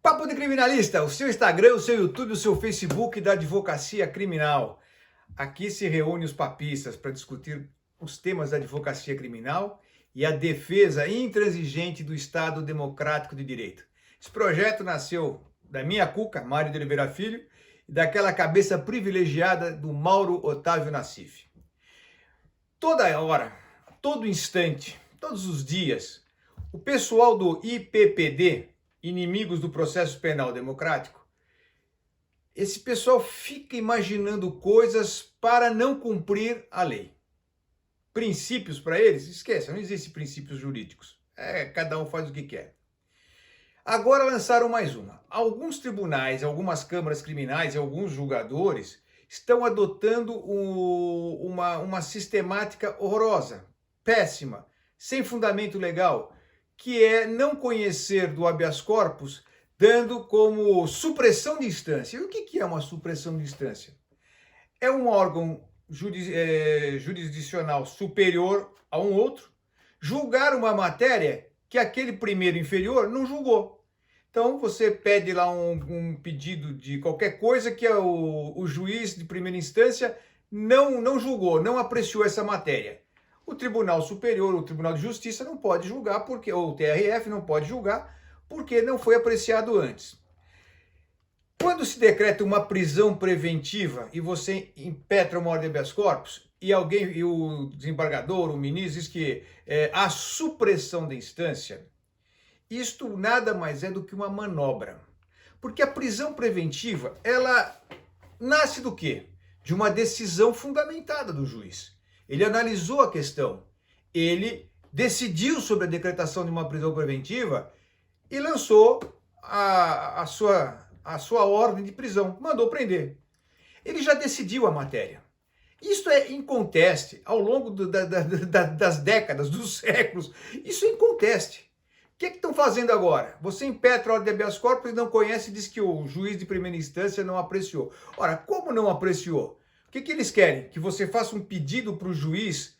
Papo de Criminalista, o seu Instagram, o seu YouTube, o seu Facebook da Advocacia Criminal. Aqui se reúnem os papistas para discutir os temas da advocacia criminal e a defesa intransigente do Estado Democrático de Direito. Esse projeto nasceu da minha cuca, Mário de Oliveira Filho, e daquela cabeça privilegiada do Mauro Otávio Nassif. Toda hora, todo instante, todos os dias, o pessoal do IPPD, Inimigos do Processo Penal Democrático, esse pessoal fica imaginando coisas para não cumprir a lei. Princípios para eles? Esqueça, não existem princípios jurídicos. Cada um faz o que quer. Agora lançaram mais uma. Alguns tribunais, algumas câmaras criminais e alguns julgadores estão adotando uma sistemática horrorosa, péssima, sem fundamento legal, que é não conhecer do habeas corpus, dando como supressão de instância. E o que é uma supressão de instância? É um órgão jurisdicional superior a um outro julgar uma matéria que aquele primeiro inferior não julgou. Então você pede lá um pedido de qualquer coisa que o juiz de primeira instância não julgou, não apreciou essa matéria. O Tribunal Superior, o Tribunal de Justiça não pode julgar, ou o TRF não pode julgar, porque não foi apreciado antes. Quando se decreta uma prisão preventiva e você impetra uma ordem de habeas corpus, e o desembargador, o ministro, diz que há supressão da instância, isto nada mais é do que uma manobra. Porque a prisão preventiva, ela nasce do quê? De uma decisão fundamentada do juiz. Ele analisou a questão, ele decidiu sobre a decretação de uma prisão preventiva e lançou a sua ordem de prisão, mandou prender. Ele já decidiu a matéria. Isso é inconteste, ao longo das décadas, dos séculos, isso é inconteste. O que estão fazendo agora? Você impetra a ordem de habeas corpus e não conhece e diz que o juiz de primeira instância não apreciou. Ora, como não apreciou? O que eles querem? Que você faça um pedido para o juiz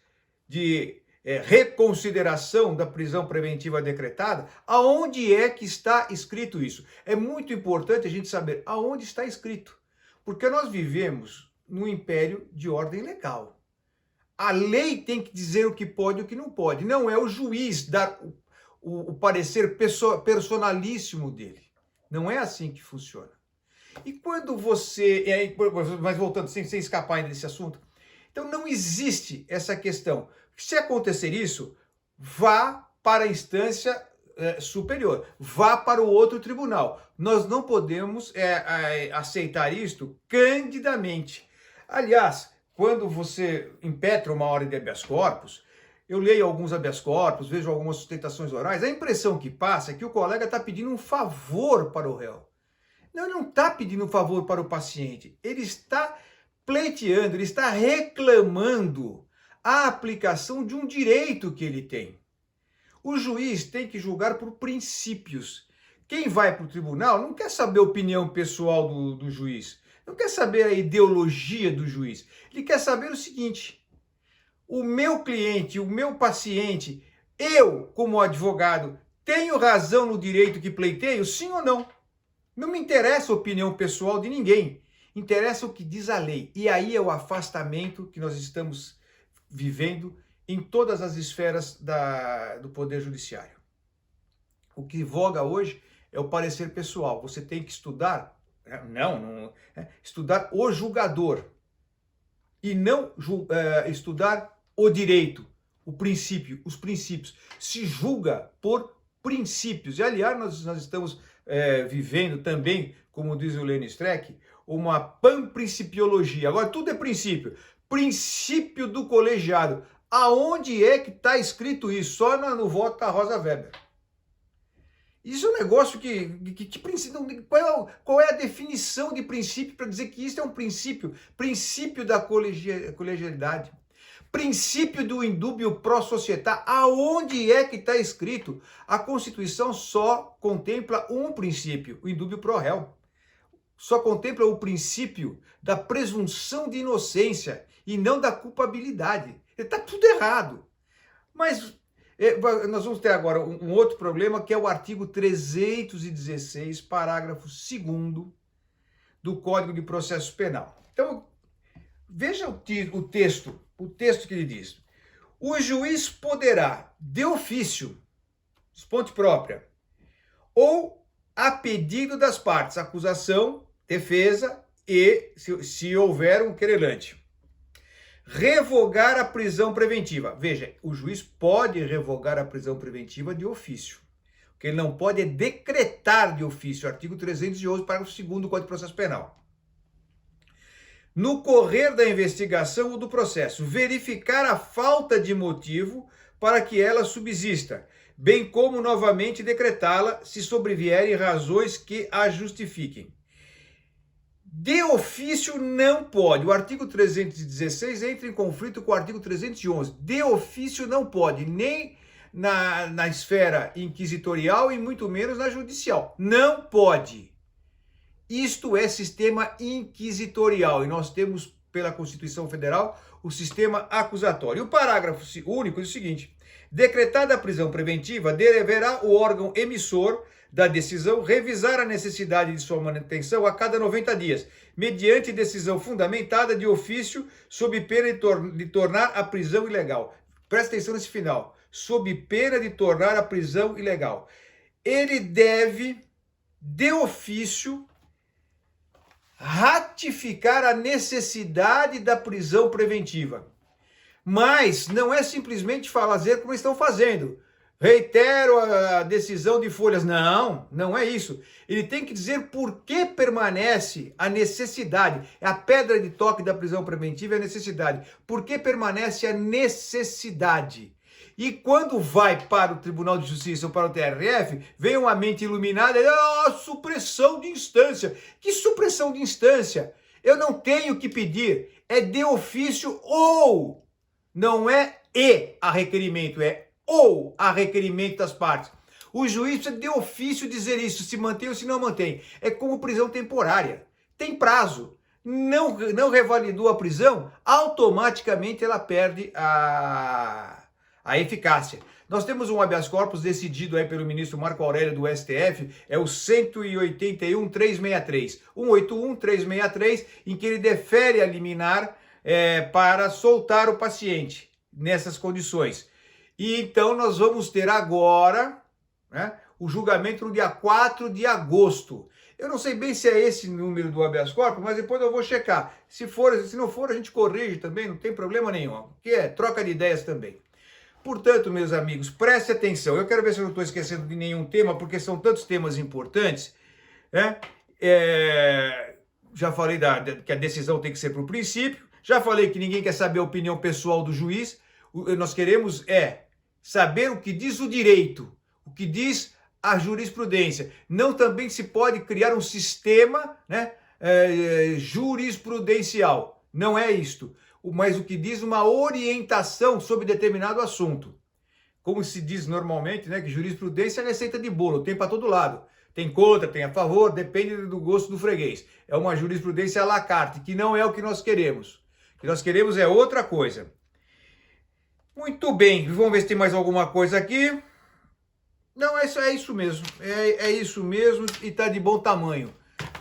de reconsideração da prisão preventiva decretada? Aonde é que está escrito isso? É muito importante a gente saber aonde está escrito. Porque nós vivemos num império de ordem legal. A lei tem que dizer o que pode e o que não pode. Não é o juiz dar o parecer personalíssimo dele. Não é assim que funciona. E quando você... Mas voltando, sem escapar ainda desse assunto. Então não existe essa questão. Se acontecer isso, vá para a instância superior. Vá para o outro tribunal. Nós não podemos aceitar isto candidamente. Aliás, quando você impetra uma ordem de habeas corpus, eu leio alguns habeas corpus, vejo algumas sustentações orais, a impressão que passa é que o colega está pedindo um favor para o réu. Não, ele não está pedindo um favor para o paciente, ele está pleiteando, ele está reclamando a aplicação de um direito que ele tem. O juiz tem que julgar por princípios. Quem vai para o tribunal não quer saber a opinião pessoal do juiz, não quer saber a ideologia do juiz, ele quer saber o seguinte: o meu cliente, o meu paciente, eu, como advogado, tenho razão no direito que pleiteio, sim ou não? Não me interessa a opinião pessoal de ninguém. Interessa o que diz a lei. E aí é o afastamento que nós estamos vivendo em todas as esferas do Poder Judiciário. O que voga hoje é o parecer pessoal. Você tem que estudar, estudar o julgador e não estudar o direito, o princípio, os princípios. Se julga por princípios. E, aliás, nós estamos vivendo também, como diz o Lenny Streck, uma panprincipiologia. Agora, tudo é princípio. Princípio do colegiado. Aonde é que está escrito isso? Só no voto da Rosa Weber. Isso é um negócio que qual é a definição de princípio para dizer que isso é um princípio? Princípio da colegialidade. Princípio do indúbio pro società. Aonde é que está escrito? A Constituição só contempla um princípio, o indúbio pro réu. Só contempla o princípio da presunção de inocência e não da culpabilidade. Está tudo errado. Mas Nós vamos ter agora um outro problema, que é o artigo 316, parágrafo 2º do Código de Processo Penal. Então, veja o texto que ele diz. O juiz poderá, de ofício, fonte própria, ou a pedido das partes, acusação, defesa e, se houver um querelante, revogar a prisão preventiva. Veja, o juiz pode revogar a prisão preventiva de ofício. O que ele não pode é decretar de ofício, artigo 311, parágrafo 2º do Código de Processo Penal. No correr da investigação ou do processo, verificar a falta de motivo para que ela subsista, bem como novamente decretá-la se sobrevierem razões que a justifiquem. De ofício não pode. O artigo 316 entra em conflito com o artigo 311. De ofício não pode, nem na esfera inquisitorial e muito menos na judicial. Não pode. Isto é sistema inquisitorial e nós temos, pela Constituição Federal, o sistema acusatório. O parágrafo único é o seguinte: decretada a prisão preventiva, deverá o órgão emissor da decisão revisar a necessidade de sua manutenção a cada 90 dias, mediante decisão fundamentada de ofício, sob pena de tornar a prisão ilegal. Presta atenção nesse final. Sob pena de tornar a prisão ilegal. Ele deve, de ofício, ratificar a necessidade da prisão preventiva. Mas não é simplesmente fazer como estão fazendo. Reitero a decisão de Folhas. Não, não é isso. Ele tem que dizer por que permanece a necessidade. A pedra de toque da prisão preventiva é a necessidade. Por que permanece a necessidade? E quando vai para o Tribunal de Justiça ou para o TRF, vem uma mente iluminada e supressão de instância. Que supressão de instância? Eu não tenho que pedir. É de ofício ou. Não é e a requerimento, é ou a requerimento das partes. O juiz precisa de ofício dizer isso, se mantém ou se não mantém. É como prisão temporária. Tem prazo. Não revalidou a prisão, automaticamente ela perde a eficácia. Nós temos um habeas corpus decidido aí pelo ministro Marco Aurélio do STF, é o 181.363. 181.363, em que ele defere a liminar para soltar o paciente nessas condições. E então nós vamos ter agora, né, o julgamento no dia 4 de agosto. Eu não sei bem se é esse número do habeas corpus, mas depois eu vou checar. Se não for, a gente corrige também, não tem problema nenhum. Que é troca de ideias também. Portanto, meus amigos, preste atenção. Eu quero ver se eu não estou esquecendo de nenhum tema, porque são tantos temas importantes, né? Já falei que a decisão tem que ser por princípio. Já falei que ninguém quer saber a opinião pessoal do juiz. Nós queremos saber o que diz o direito, o que diz a jurisprudência. Não também se pode criar um sistema, né, jurisprudencial. Não é isto. Mas o que diz uma orientação sobre determinado assunto. Como se diz normalmente, né, que jurisprudência é receita de bolo, tem para todo lado. Tem contra, tem a favor, depende do gosto do freguês. É uma jurisprudência à la carte, que não é o que nós queremos. O que nós queremos é outra coisa. Muito bem, vamos ver se tem mais alguma coisa aqui. Não, é isso mesmo. É isso mesmo e está de bom tamanho.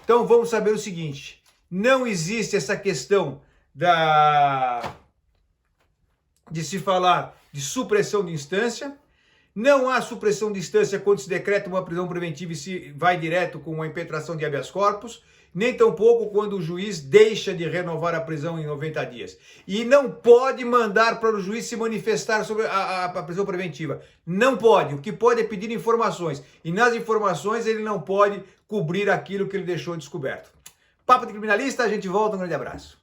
Então vamos saber o seguinte. Não existe essa questão de se falar de supressão de instância. Não há supressão de instância quando se decreta uma prisão preventiva e se vai direto com uma impetração de habeas corpus, nem tampouco quando o juiz deixa de renovar a prisão em 90 dias. E não pode mandar para o juiz se manifestar sobre a prisão preventiva. Não pode. O que pode é pedir informações. E nas informações ele não pode cobrir aquilo que ele deixou descoberto. Papo de Criminalista, a gente volta. Um grande abraço.